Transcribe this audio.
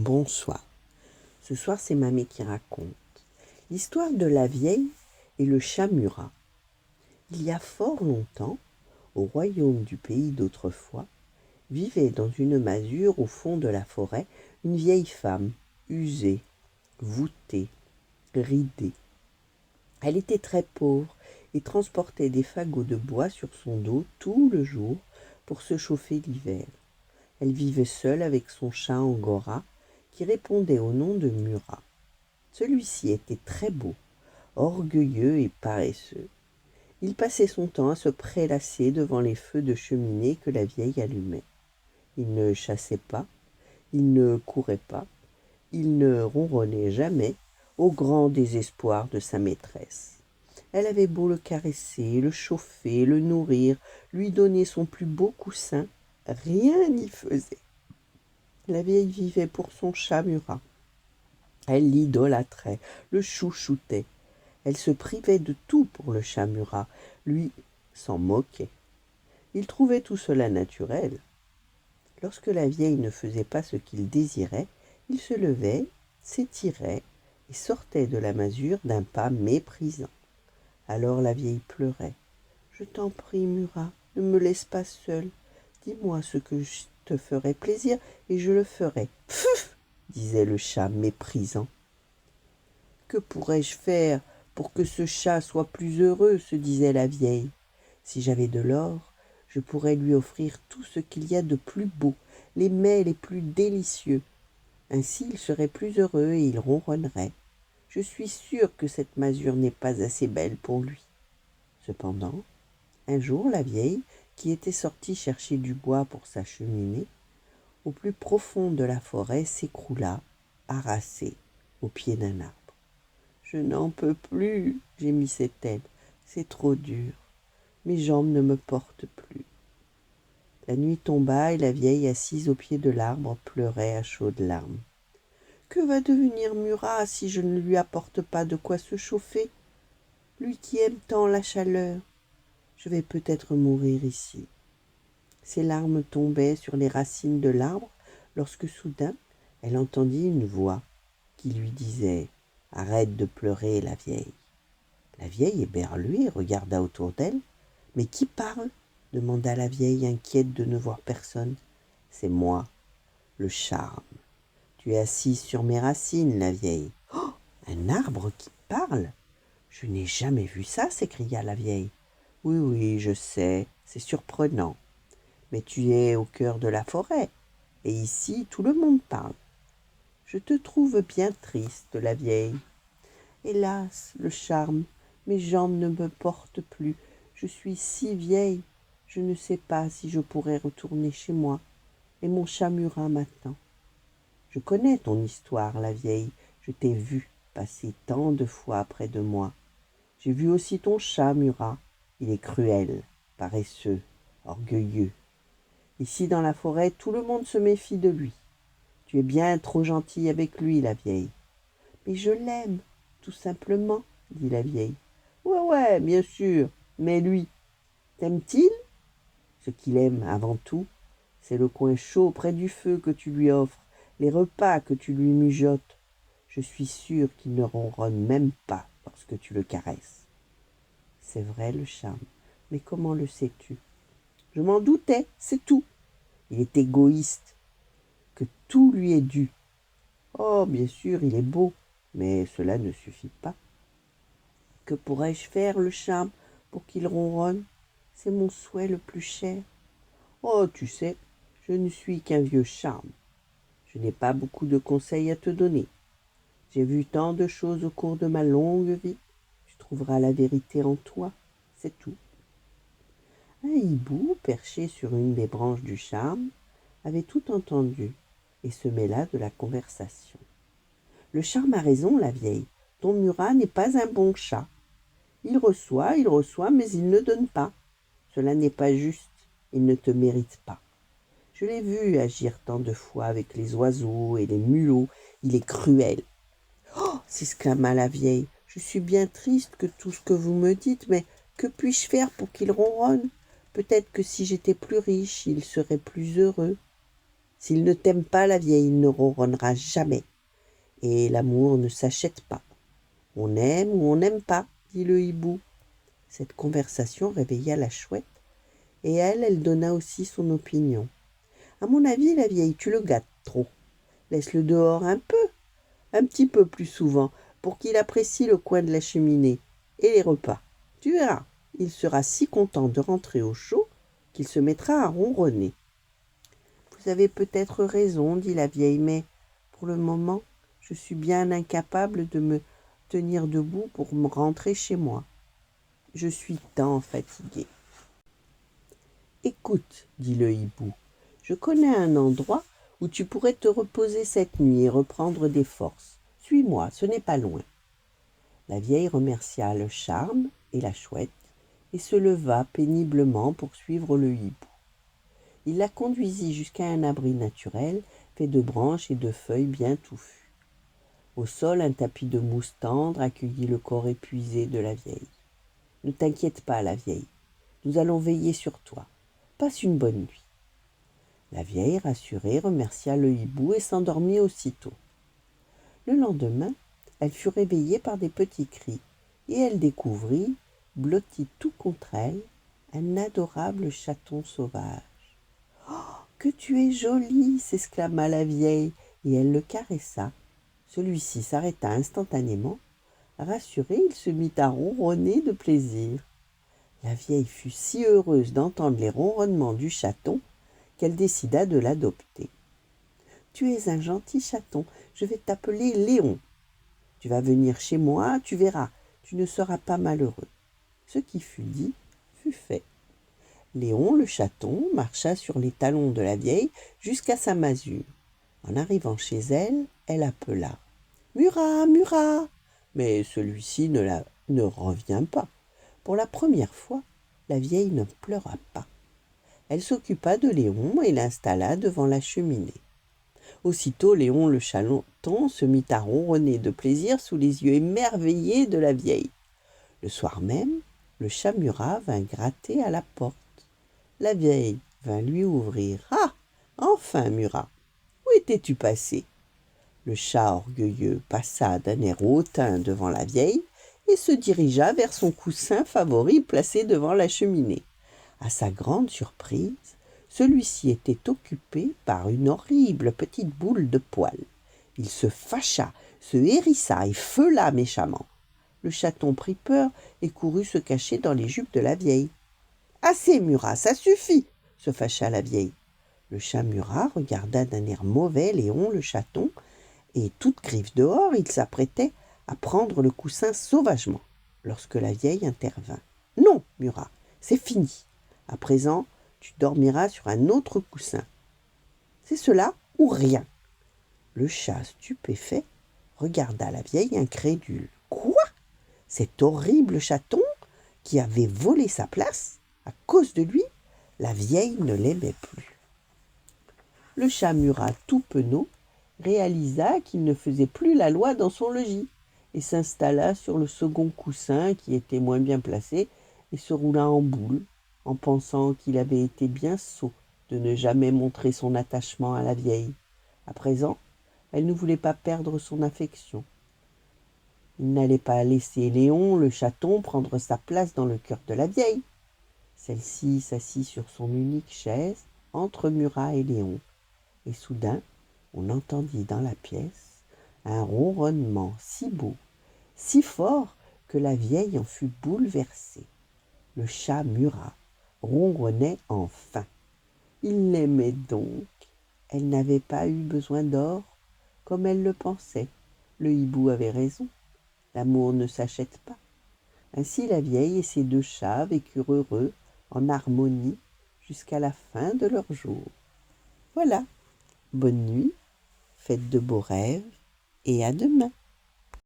Bonsoir. Ce soir, c'est Mamie qui raconte l'histoire de la vieille et le chat Murat. Il y a fort longtemps, au royaume du pays d'autrefois, vivait dans une masure au fond de la forêt une vieille femme, usée, voûtée, ridée. Elle était très pauvre et transportait des fagots de bois sur son dos tout le jour pour se chauffer l'hiver. Elle vivait seule avec son chat Angora, qui répondait au nom de Murat. Celui-ci était très beau, orgueilleux et paresseux. Il passait son temps à se prélasser devant les feux de cheminée que la vieille allumait. Il ne chassait pas, il ne courait pas, il ne ronronnait jamais, au grand désespoir de sa maîtresse. Elle avait beau le caresser, le chauffer, le nourrir, lui donner son plus beau coussin, rien n'y faisait. La vieille vivait pour son chat Murat. Elle l'idolâtrait, le chouchoutait. Elle se privait de tout pour le chat Murat. Lui s'en moquait. Il trouvait tout cela naturel. Lorsque la vieille ne faisait pas ce qu'il désirait, il se levait, s'étirait et sortait de la masure d'un pas méprisant. Alors la vieille pleurait. « Je t'en prie, Murat, ne me laisse pas seule. Dis-moi ce que je te ferait plaisir et je le ferai. » « Pfff !» disait le chat méprisant. « Que pourrais-je faire pour que ce chat soit plus heureux ?» se disait la vieille. « Si j'avais de l'or, je pourrais lui offrir tout ce qu'il y a de plus beau, les mets les plus délicieux. Ainsi il serait plus heureux et il ronronnerait. Je suis sûre que cette masure n'est pas assez belle pour lui. » Cependant, un jour, la vieille, qui était sortie chercher du bois pour sa cheminée, au plus profond de la forêt, s'écroula, harassée, au pied d'un arbre. « Je n'en peux plus, gémissait-elle, c'est trop dur. Mes jambes ne me portent plus. » La nuit tomba et la vieille, assise au pied de l'arbre, pleurait à chaudes larmes. « Que va devenir Murat si je ne lui apporte pas de quoi se chauffer? Lui qui aime tant la chaleur. Je vais peut-être mourir ici. » Ses larmes tombaient sur les racines de l'arbre lorsque soudain elle entendit une voix qui lui disait « Arrête de pleurer, la vieille. » La vieille, éberluée, regarda autour d'elle. « Mais qui parle ?» demanda la vieille, inquiète de ne voir personne. « C'est moi, le charme. Tu es assise sur mes racines, la vieille. »« Oh, un arbre qui parle ! Je n'ai jamais vu ça, s'écria la vieille. « Oui, oui, je sais, c'est surprenant. Mais tu es au cœur de la forêt, et ici tout le monde parle. Je te trouve bien triste, la vieille. Hélas, le charme, mes jambes ne me portent plus. Je suis si vieille, je ne sais pas si je pourrai retourner chez moi. Et mon chat Murat m'attend. Je connais ton histoire, la vieille. Je t'ai vue passer tant de fois près de moi. J'ai vu aussi ton chat Murat. Il est cruel, paresseux, orgueilleux. Ici dans la forêt, tout le monde se méfie de lui. Tu es bien trop gentille avec lui, la vieille. »« Mais je l'aime, tout simplement, » dit la vieille. « Ouais, bien sûr, mais lui, t'aimes-t-il ? Ce qu'il aime avant tout, c'est le coin chaud près du feu que tu lui offres, les repas que tu lui mijotes. Je suis sûre qu'il ne ronronne même pas lorsque tu le caresses. » C'est vrai, le charme, mais comment le sais-tu ? Je m'en doutais, c'est tout. Il est égoïste, que tout lui est dû. Oh, bien sûr, il est beau, mais cela ne suffit pas. Que pourrais-je faire, le charme, pour qu'il ronronne ? C'est mon souhait le plus cher. Oh, tu sais, je ne suis qu'un vieux charme. Je n'ai pas beaucoup de conseils à te donner. J'ai vu tant de choses au cours de ma longue vie. Tu trouveras la vérité en toi, c'est tout. Un hibou, perché sur une des branches du charme, avait tout entendu et se mêla de la conversation. « Le charme a raison, la vieille. Ton Murat n'est pas un bon chat. Il reçoit, mais il ne donne pas. Cela n'est pas juste. Il ne te mérite pas. Je l'ai vu agir tant de fois avec les oiseaux et les mulots. Il est cruel. »« Oh !» s'exclama la vieille. « Je suis bien triste que tout ce que vous me dites, mais que puis-je faire pour qu'il ronronne ? Peut-être que si j'étais plus riche, il serait plus heureux. » S'il ne t'aime pas, la vieille ne ronronnera jamais. Et l'amour ne s'achète pas. On aime ou on n'aime pas, dit le hibou. Cette conversation réveilla la chouette, et elle donna aussi son opinion. À mon avis, la vieille, tu le gâtes trop. Laisse-le dehors un petit peu plus souvent, pour qu'il apprécie le coin de la cheminée et les repas. Tu verras, il sera si content de rentrer au chaud qu'il se mettra à ronronner. Vous avez peut-être raison, dit la vieille, mais pour le moment, je suis bien incapable de me tenir debout pour me rentrer chez moi. Je suis tant fatiguée. Écoute, dit le hibou, je connais un endroit où tu pourrais te reposer cette nuit et reprendre des forces. Suis-moi, ce n'est pas loin. La vieille remercia le charme et la chouette et se leva péniblement pour suivre le hibou. Il la conduisit jusqu'à un abri naturel fait de branches et de feuilles bien touffues. Au sol, un tapis de mousse tendre accueillit le corps épuisé de la vieille. « Ne t'inquiète pas, la vieille, nous allons veiller sur toi. Passe une bonne nuit. » La vieille, rassurée, remercia le hibou et s'endormit aussitôt. Le lendemain, elle fut réveillée par des petits cris, et elle découvrit, blotti tout contre elle, un adorable chaton sauvage. « Oh, que tu es jolie !» s'exclama la vieille, et elle le caressa. Celui-ci s'arrêta instantanément. Rassuré, il se mit à ronronner de plaisir. La vieille fut si heureuse d'entendre les ronronnements du chaton qu'elle décida de l'adopter. « Tu es un gentil chaton, je vais t'appeler Léon. Tu vas venir chez moi, tu verras, tu ne seras pas malheureux. » Ce qui fut dit fut fait. Léon, le chaton, marcha sur les talons de la vieille jusqu'à sa masure. En arrivant chez elle, elle appela « Murat, Murat !» Mais celui-ci ne revint pas. Pour la première fois, la vieille ne pleura pas. Elle s'occupa de Léon et l'installa devant la cheminée. Aussitôt, Léon le chaton se mit à ronronner de plaisir sous les yeux émerveillés de la vieille. Le soir même, le chat Murat vint gratter à la porte. La vieille vint lui ouvrir. « Ah, enfin, Murat, où étais-tu passé ?» Le chat orgueilleux passa d'un air hautain devant la vieille et se dirigea vers son coussin favori placé devant la cheminée. À sa grande surprise, celui-ci était occupé par une horrible petite boule de poils. Il se fâcha, se hérissa et feula méchamment. Le chaton prit peur et courut se cacher dans les jupes de la vieille. « Assez, Murat, ça suffit !» se fâcha la vieille. Le chat Murat regarda d'un air mauvais Léon le chaton, et toute griffe dehors, il s'apprêtait à prendre le coussin sauvagement, lorsque la vieille intervint. « Non, Murat, c'est fini. À présent, tu dormiras sur un autre coussin. C'est cela ou rien. » Le chat, stupéfait, regarda la vieille incrédule. « Quoi ? Cet horrible chaton qui avait volé sa place, à cause de lui, la vieille ne l'aimait plus. » Le chat Murat, tout penaud, réalisa qu'il ne faisait plus la loi dans son logis et s'installa sur le second coussin qui était moins bien placé et se roula en boule en pensant qu'il avait été bien sot de ne jamais montrer son attachement à la vieille. À présent, elle ne voulait pas perdre son affection. Il n'allait pas laisser Léon, le chaton, prendre sa place dans le cœur de la vieille. Celle-ci s'assit sur son unique chaise entre Murat et Léon. Et soudain, on entendit dans la pièce un ronronnement si beau, si fort que la vieille en fut bouleversée. Le chat Murat ronronnait enfin. Il l'aimait donc. Elle n'avait pas eu besoin d'or, comme elle le pensait. Le hibou avait raison. L'amour ne s'achète pas. Ainsi la vieille et ses deux chats vécurent heureux, en harmonie, jusqu'à la fin de leur jour. Voilà. Bonne nuit, faites de beaux rêves et à demain.